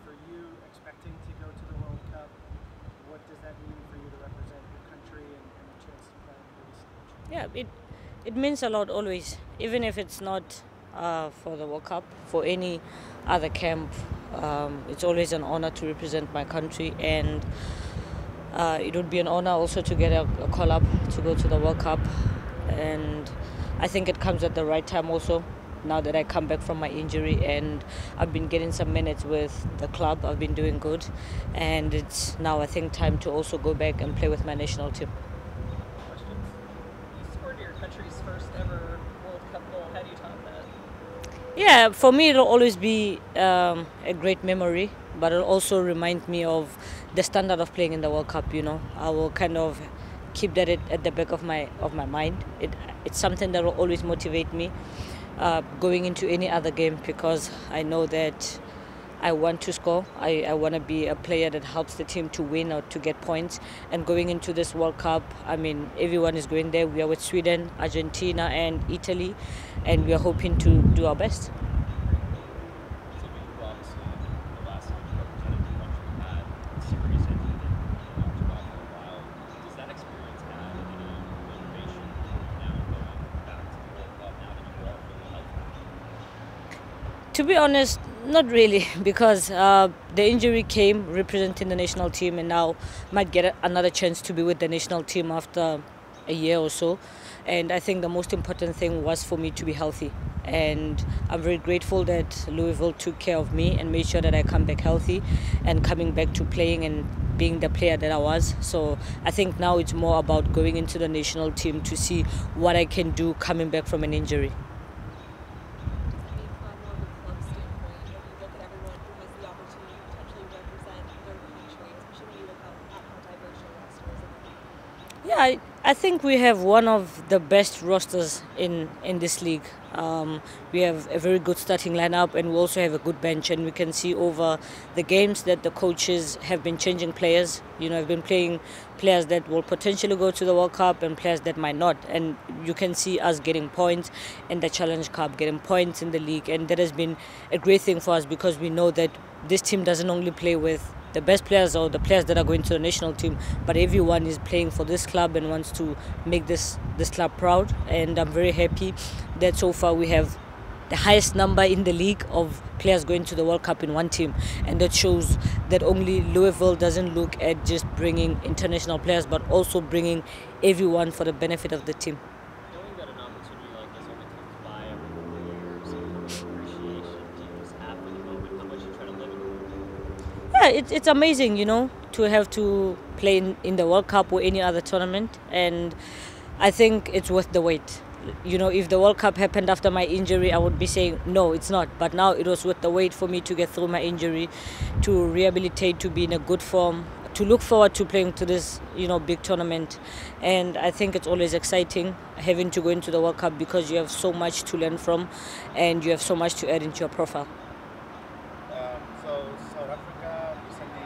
For you expecting to go to the World Cup, what does that mean for you to represent your country and the chance to play on the big stage? Yeah, it means a lot always, even if it's not for the World Cup, for any other camp. It's always an honor to represent my country, and it would be an honor also to get a call up to go to the World Cup. And I think it comes at the right time also. Now that I come back from my injury and I've been getting some minutes with the club, I've been doing good, and it's now I think time to also go back and play with my national team. Questions? You scored your country's first ever World Cup goal. How do you top that? Yeah, for me it'll always be a great memory, but it'll also remind me of the standard of playing in the World Cup. I will kind of keep that at the back of my mind. It's something that will always motivate me going into any other game, because I know that I want to score. I want to be a player that helps the team to win or to get points. And going into this World Cup, I mean, everyone is going there. We are with Sweden, Argentina, and Italy, and we are hoping to do our best. To be honest, not really, because the injury came representing the national team, and now might get another chance to be with the national team after a year or so. And I think the most important thing was for me to be healthy. And I'm very grateful that Louisville took care of me and made sure that I come back healthy and coming back to playing and being the player that I was. So I think now it's more about going into the national team to see what I can do coming back from an injury. Yeah, I think we have one of the best rosters in this league. We have a very good starting lineup, and we also have a good bench, and we can see over the games that the coaches have been changing players. Have been playing players that will potentially go to the World Cup and players that might not. And you can see us getting points in the Challenge Cup, getting points in the league, and that has been a great thing for us, because we know that this team doesn't only play with the best players or the players that are going to the national team, but everyone is playing for this club and wants to make this club proud. And I'm very happy that so far we have the highest number in the league of players going to the World Cup in one team, and that shows that only Louisville doesn't look at just bringing international players, but also bringing everyone for the benefit of the team. Knowing that an opportunity like this only comes by every 4 years, appreciation, do you just have for the moment? How much you try to live in the moment? Yeah, it's amazing, to have to play in the World Cup or any other tournament, and I think it's worth the wait. If the World Cup happened after my injury, I would be saying, no, it's not. But now it was worth the wait for me to get through my injury, to rehabilitate, to be in a good form, to look forward to playing to this, big tournament. And I think it's always exciting having to go into the World Cup, because you have so much to learn from and you have so much to add into your profile. So South Africa recently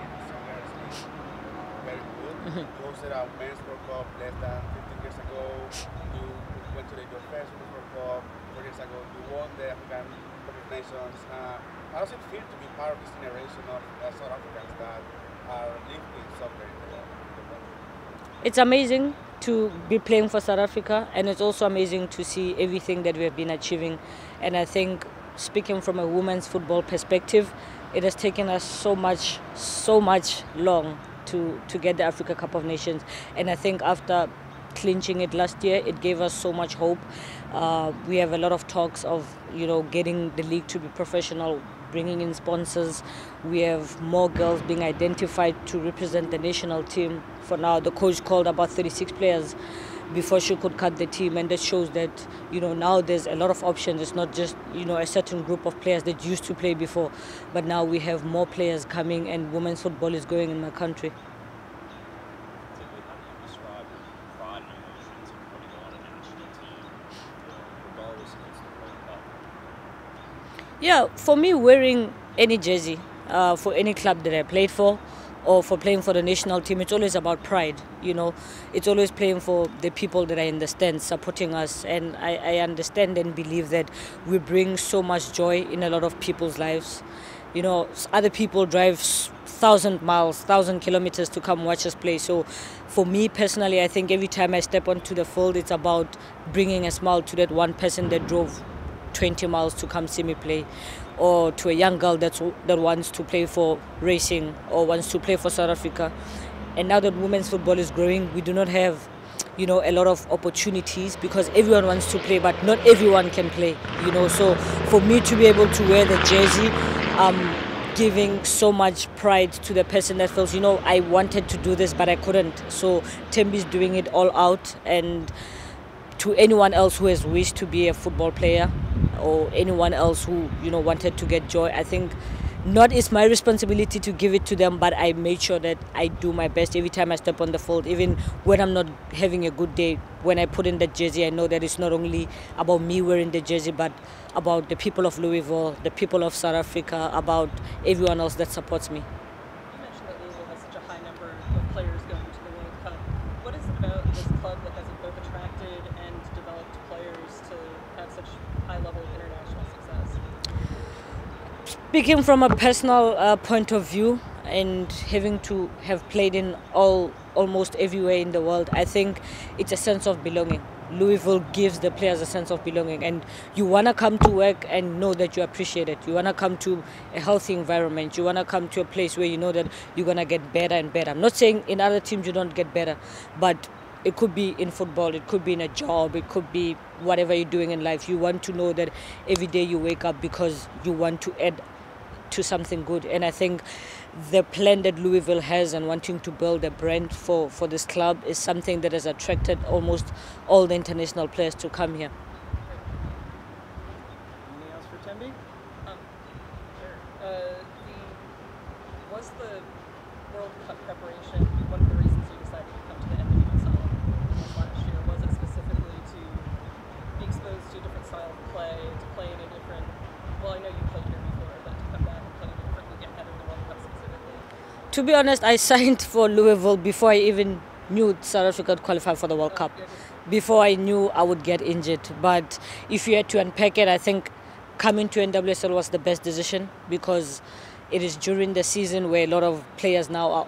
very good. You hosted a men's World Cup less than 15 years ago. You went to your first World Cup 4 years ago. You won the African Cup of Nations. How does it feel to be part of this generation of South Africans that are living soccer in the world? It's amazing to be playing for South Africa, and it's also amazing to see everything that we have been achieving. And I think, speaking from a women's football perspective, it has taken us so much long to get the Africa Cup of Nations. And I think after clinching it last year, it gave us so much hope. We have a lot of talks of getting the league to be professional, bringing in sponsors. We have more girls being identified to represent the national team. For now, the coach called about 36 players before she could cut the team, and that shows that now there's a lot of options. It's not just a certain group of players that used to play before, but now we have more players coming, and women's football is growing in my country. Yeah, for me, wearing any jersey for any club that I played for, or for playing for the national team, it's always about pride. It's always playing for the people that are in the stands supporting us, and I understand and believe that we bring so much joy in a lot of people's lives. You know, other people drive 1,000 miles, 1,000 kilometers to come watch us play. So for me personally, I think every time I step onto the field, it's about bringing a smile to that one person that drove 20 miles to come see me play, or to a young girl that wants to play for racing or wants to play for South Africa. And now that women's football is growing, we do not have, you know, a lot of opportunities because everyone wants to play, but not everyone can play, you know. So for me to be able to wear the jersey, giving so much pride to the person that feels, you know, I wanted to do this, but I couldn't. So Thembi's doing it all out. And to anyone else who has wished to be a football player, or anyone else who, you know, wanted to get joy, I think not it's my responsibility to give it to them, but I made sure that I do my best every time I step on the field, even when I'm not having a good day. When I put in the jersey, I know that it's not only about me wearing the jersey, but about the people of Louisville, the people of South Africa, about everyone else that supports me. You mentioned that Louisville has such a high number of players going to the World Cup. What is it about this club that has both attracted and developed players to have such high level of international success? Speaking from a personal point of view, and having to have played in almost everywhere in the world, I think it's a sense of belonging. Louisville gives the players a sense of belonging, and you want to come to work and know that you appreciate it. You want to come to a healthy environment. You want to come to a place where you know that you're going to get better and better. I'm not saying in other teams you don't get better, but it could be in football, it could be in a job, it could be whatever you're doing in life. You want to know that every day you wake up because you want to add to something good. And I think the plan that Louisville has and wanting to build a brand for this club is something that has attracted almost all the international players to come here. Anything else for Thembi? Was the World Cup preparation one of the reasons you decided to come to the Thembi Kgatlana last year? Was it specifically to be exposed to a different style of play, to play in a different, well, I know you played here before, but to come back and play in a different league ahead of the World Cup specifically? To be honest, I signed for Louisville before I even knew South Africa would qualify for the World Cup. Before I knew I would get injured. But if you had to unpack it, I think coming to NWSL was the best decision because it is during the season where a lot of players now are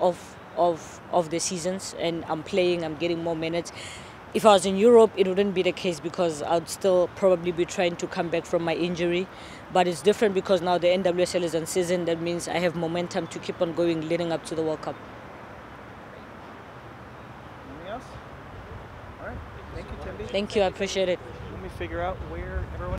off of the seasons, and I'm playing, I'm getting more minutes. If I was in Europe, it wouldn't be the case because I'd still probably be trying to come back from my injury. But it's different because now the NWSL is on season. That means I have momentum to keep on going leading up to the World Cup. Anything else? All right. Thank you, Thembi. Thank you, I appreciate it. Let me figure out where